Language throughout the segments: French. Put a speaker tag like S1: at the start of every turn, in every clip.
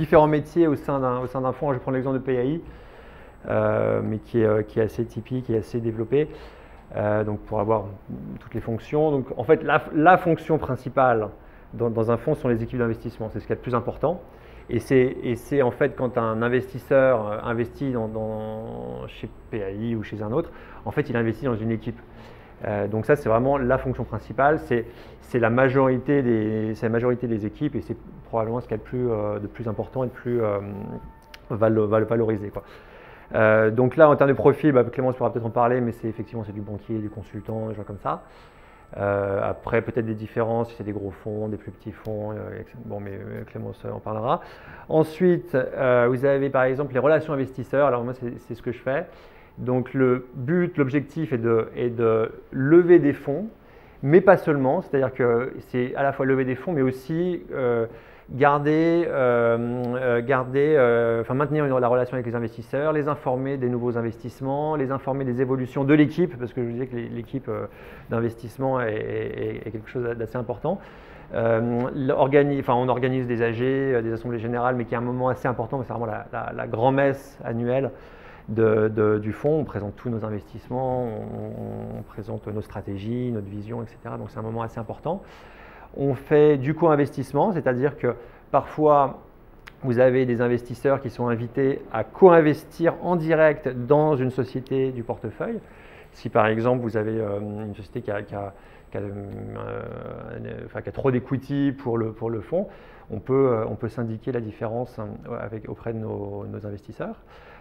S1: différents métiers au sein d'un fonds. Je vais prendre l'exemple de PAI, mais qui est assez typique et assez développé. Donc pour avoir toutes les fonctions. Donc en fait, la fonction principale dans un fonds sont les équipes d'investissement. C'est ce qui est le plus important. Et c'est en fait quand un investisseur investit chez PAI ou chez un autre, en fait il investit dans une équipe. Donc ça c'est vraiment la fonction principale, c'est la majorité des équipes et c'est probablement ce qu'il y a de plus important et de plus valorisé, quoi. Donc là en termes de profil, Clémence pourra peut-être en parler, mais c'est du banquier, du consultant, des gens comme ça. Après, peut-être des différences, si c'est des gros fonds, des plus petits fonds, bon, mais Clémence en parlera. Ensuite, vous avez par exemple les relations investisseurs. Alors moi, c'est ce que je fais. Donc le but, l'objectif est de lever des fonds, mais pas seulement. C'est-à-dire que c'est à la fois lever des fonds, mais aussi maintenir la relation avec les investisseurs, les informer des nouveaux investissements, les informer des évolutions de l'équipe, parce que je vous disais que l'équipe d'investissement est quelque chose d'assez important. On organise des AG, des assemblées générales, mais qui est un moment assez important, c'est vraiment la grand-messe annuelle du fonds. On présente tous nos investissements, on présente nos stratégies, notre vision, etc. Donc c'est un moment assez important. On fait du co-investissement, c'est-à-dire que parfois vous avez des investisseurs qui sont invités à co-investir en direct dans une société du portefeuille. Si par exemple vous avez une société qui a trop d'equity pour le fonds, on peut syndiquer la différence auprès de nos investisseurs.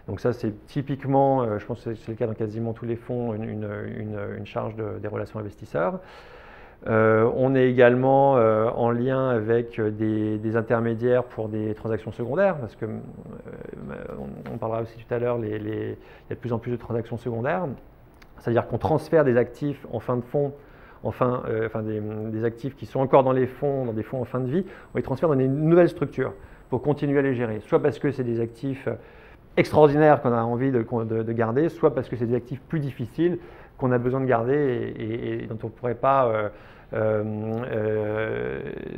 S1: Donc ça c'est typiquement, je pense que c'est le cas dans quasiment tous les fonds, une charge des relations investisseurs. On est également en lien avec des intermédiaires pour des transactions secondaires, parce que on parlera aussi tout à l'heure, il y a de plus en plus de transactions secondaires, c'est-à-dire qu'on transfère des actifs en fin de fonds, des actifs qui sont encore dans des fonds en fin de vie, on les transfère dans des nouvelles structures pour continuer à les gérer, soit parce que c'est des actifs extraordinaires qu'on a envie de garder, soit parce que c'est des actifs plus difficiles qu'on a besoin de garder et dont on ne pourrait pas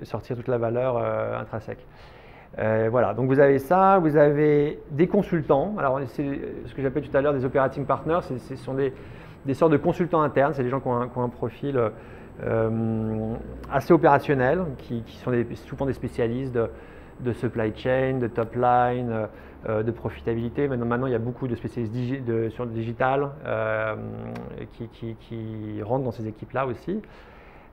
S1: sortir toute la valeur intrinsèque. Voilà, donc vous avez ça, vous avez des consultants. Alors c'est ce que j'appelais tout à l'heure des operating partners, ce sont des sortes de consultants internes, c'est des gens qui ont un profil assez opérationnel, qui sont souvent des spécialistes de supply chain, de top line, de profitabilité. Maintenant, il y a beaucoup de spécialistes sur le digital qui rentrent dans ces équipes-là aussi.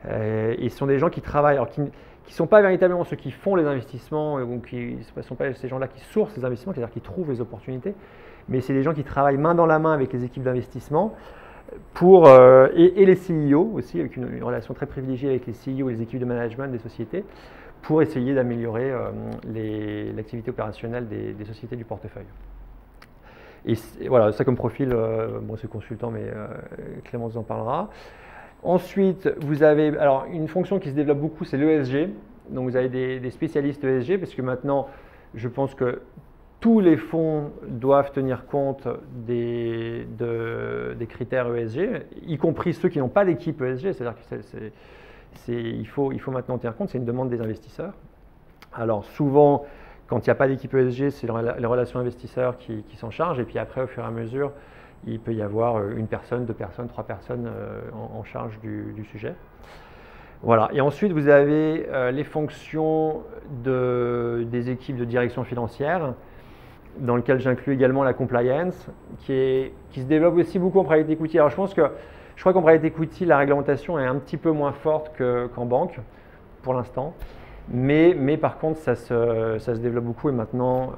S1: Et ce sont des gens qui travaillent, alors qui ne sont pas véritablement ceux qui font les investissements, ou qui ne sont pas ces gens-là qui sourcent les investissements, c'est-à-dire qui trouvent les opportunités, mais c'est des gens qui travaillent main dans la main avec les équipes d'investissement et les CEO aussi, avec une relation très privilégiée avec les CEO et les équipes de management des sociétés, pour essayer d'améliorer l'activité opérationnelle des sociétés du portefeuille. Et voilà, ça comme profil, bon, c'est consultant, mais Clémence en parlera. Ensuite, vous avez une fonction qui se développe beaucoup, c'est l'ESG. Donc vous avez des spécialistes ESG, parce que maintenant, je pense que tous les fonds doivent tenir compte des critères ESG, y compris ceux qui n'ont pas d'équipe ESG, c'est-à-dire qu'il faut maintenant en tenir compte, c'est une demande des investisseurs. Alors souvent, quand il n'y a pas d'équipe ESG, c'est les relations investisseurs qui s'en chargent, et puis après, au fur et à mesure, il peut y avoir une personne, deux personnes, trois personnes en charge du sujet. Voilà. Et ensuite, vous avez les fonctions des équipes de direction financière, dans lesquelles j'inclus également la compliance, qui se développe aussi beaucoup en private equity. Alors je crois qu'en private equity, la réglementation est un petit peu moins forte qu'en banque, pour l'instant. Mais par contre, ça se développe beaucoup, et maintenant,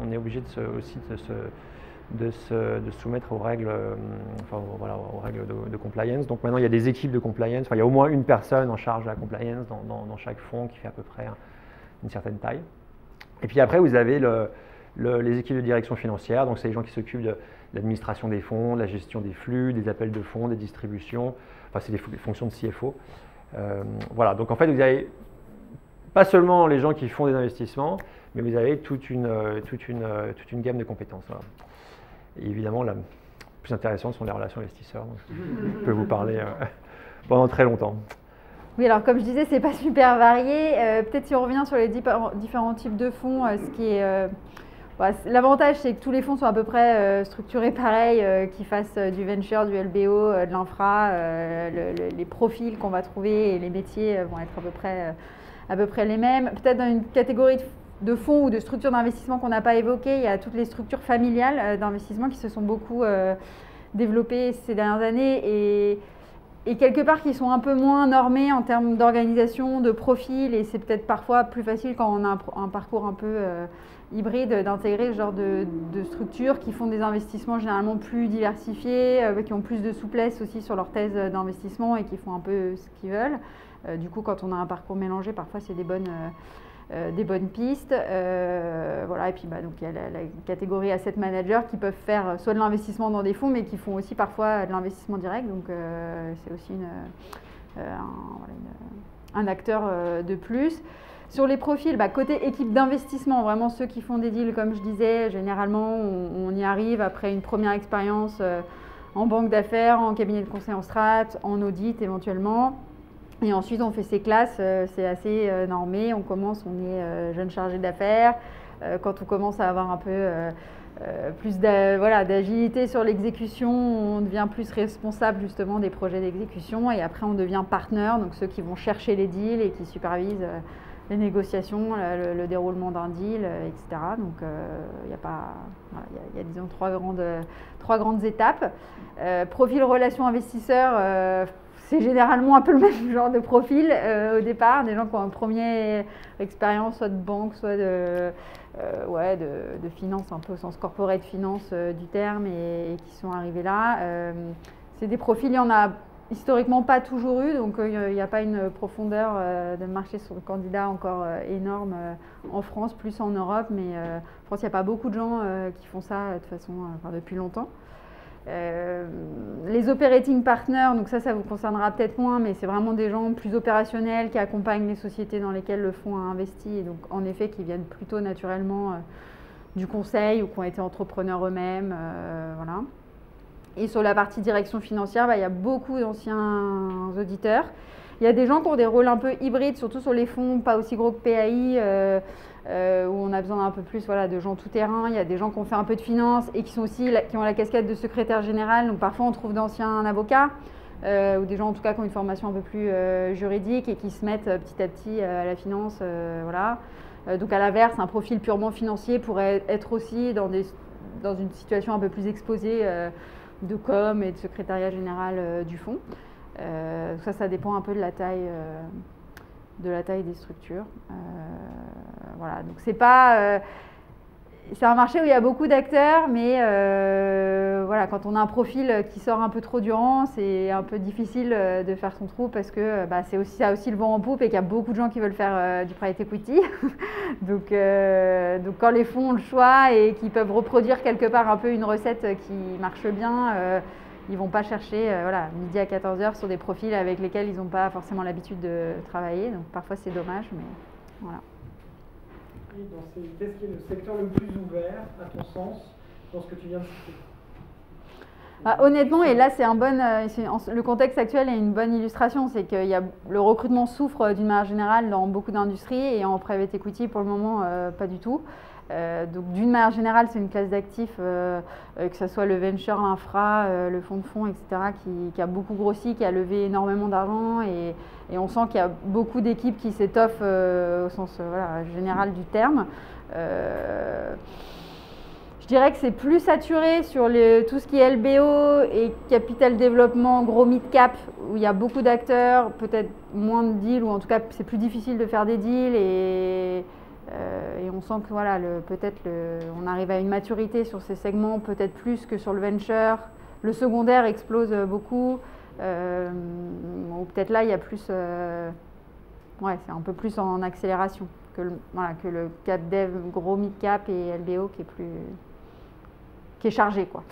S1: on est obligé de se soumettre aux règles, aux règles de compliance. Donc maintenant, il y a des équipes de compliance. Il y a au moins une personne en charge de la compliance dans chaque fonds qui fait à peu près une certaine taille. Et puis après, vous avez les équipes de direction financière. Donc c'est les gens qui s'occupent de l'administration des fonds, de la gestion des flux, des appels de fonds, des distributions. Enfin, c'est des fonctions de CFO. Voilà. Donc en fait, vous avez pas seulement les gens qui font des investissements, mais vous avez toute une gamme de compétences. Voilà. Et évidemment, la plus intéressante sont les relations investisseurs. Donc, je peux vous parler pendant très longtemps.
S2: Oui, alors comme je disais, c'est pas super varié. Peut-être si on revient sur les différents types de fonds, ce qui est l'avantage, c'est que tous les fonds sont à peu près structurés pareil, qu'ils fassent du venture, du LBO, de l'infra. Les profils qu'on va trouver et les métiers vont être à peu près les mêmes. Peut-être dans une catégorie de fonds ou de structures d'investissement qu'on n'a pas évoquées, il y a toutes les structures familiales d'investissement qui se sont beaucoup développées ces dernières années et quelque part qui sont un peu moins normées en termes d'organisation, de profil, et c'est peut-être parfois plus facile quand on a un parcours un peu hybride d'intégrer ce genre de structures qui font des investissements généralement plus diversifiés, qui ont plus de souplesse aussi sur leur thèse d'investissement et qui font un peu ce qu'ils veulent. Du coup, quand on a un parcours mélangé, parfois c'est des bonnes pistes. Voilà. Et puis donc il y a la catégorie asset manager qui peuvent faire soit de l'investissement dans des fonds, mais qui font aussi parfois de l'investissement direct. Donc c'est aussi un acteur de plus. Sur les profils, côté équipe d'investissement, vraiment ceux qui font des deals, comme je disais, généralement on y arrive après une première expérience en banque d'affaires, en cabinet de conseil en strat, en audit éventuellement. Et ensuite, on fait ses classes, c'est assez normé. On est jeune chargé d'affaires. Quand on commence à avoir un peu plus d'agilité sur l'exécution, on devient plus responsable justement des projets d'exécution. Et après, on devient partenaire, donc ceux qui vont chercher les deals et qui supervisent les négociations, le déroulement d'un deal, etc. Donc, il y a disons trois grandes étapes. Profil relation investisseur. C'est généralement un peu le même genre de profil au départ, des gens qui ont une première expérience soit de banque, soit de finance, un peu au sens corporate finance du terme, et qui sont arrivés là. C'est des profils, il y en a historiquement pas toujours eu, donc il n'y a pas une profondeur de marché sur le candidat encore énorme en France, plus en Europe, mais en France il n'y a pas beaucoup de gens qui font ça de façon, depuis longtemps. Les operating partners, donc ça vous concernera peut-être moins, mais c'est vraiment des gens plus opérationnels qui accompagnent les sociétés dans lesquelles le fonds a investi, et donc en effet qui viennent plutôt naturellement du conseil ou qui ont été entrepreneurs eux-mêmes. Voilà. Et sur la partie direction financière, il y a beaucoup d'anciens auditeurs. Il y a des gens qui ont des rôles un peu hybrides, surtout sur les fonds pas aussi gros que PAI, où on a besoin d'un peu plus de gens tout-terrain. Il y a des gens qui ont fait un peu de finance et qui ont la casquette de secrétaire général. Donc parfois on trouve d'anciens avocats ou des gens en tout cas qui ont une formation un peu plus juridique et qui se mettent petit à petit à la finance. Voilà. Donc à l'inverse, un profil purement financier pourrait être aussi dans une situation un peu plus exposée de com et de secrétariat général du fonds. Ça dépend un peu de la taille des structures. Voilà, donc c'est un marché où il y a beaucoup d'acteurs, mais quand on a un profil qui sort un peu trop du rang, c'est un peu difficile de faire son trou parce que ça a aussi le vent en poupe et qu'il y a beaucoup de gens qui veulent faire du private equity. donc quand les fonds ont le choix et qu'ils peuvent reproduire quelque part un peu une recette qui marche bien, ils ne vont pas chercher midi à 14h sur des profils avec lesquels ils n'ont pas forcément l'habitude de travailler. Donc parfois c'est dommage, mais voilà.
S3: Qu'est-ce qui est le secteur le plus ouvert, à ton sens, dans ce que tu viens de citer?
S2: Honnêtement, et là le contexte actuel est une bonne illustration, c'est que le recrutement souffre d'une manière générale dans beaucoup d'industries et en private equity pour le moment pas du tout. Donc d'une manière générale, c'est une classe d'actifs, que ce soit le venture, l'infra, le fonds de fonds, etc., qui a beaucoup grossi, qui a levé énormément d'argent et on sent qu'il y a beaucoup d'équipes qui s'étoffent au sens général du terme. Je dirais que c'est plus saturé sur tout ce qui est LBO et capital développement, gros mid-cap, où il y a beaucoup d'acteurs, peut-être moins de deals, ou en tout cas c'est plus difficile de faire des deals et on sent que on arrive à une maturité sur ces segments, peut-être plus que sur le venture. Le secondaire explose beaucoup, ou peut-être là il y a plus, c'est un peu plus en accélération que le cap dev gros mid-cap et LBO qui est chargé, quoi.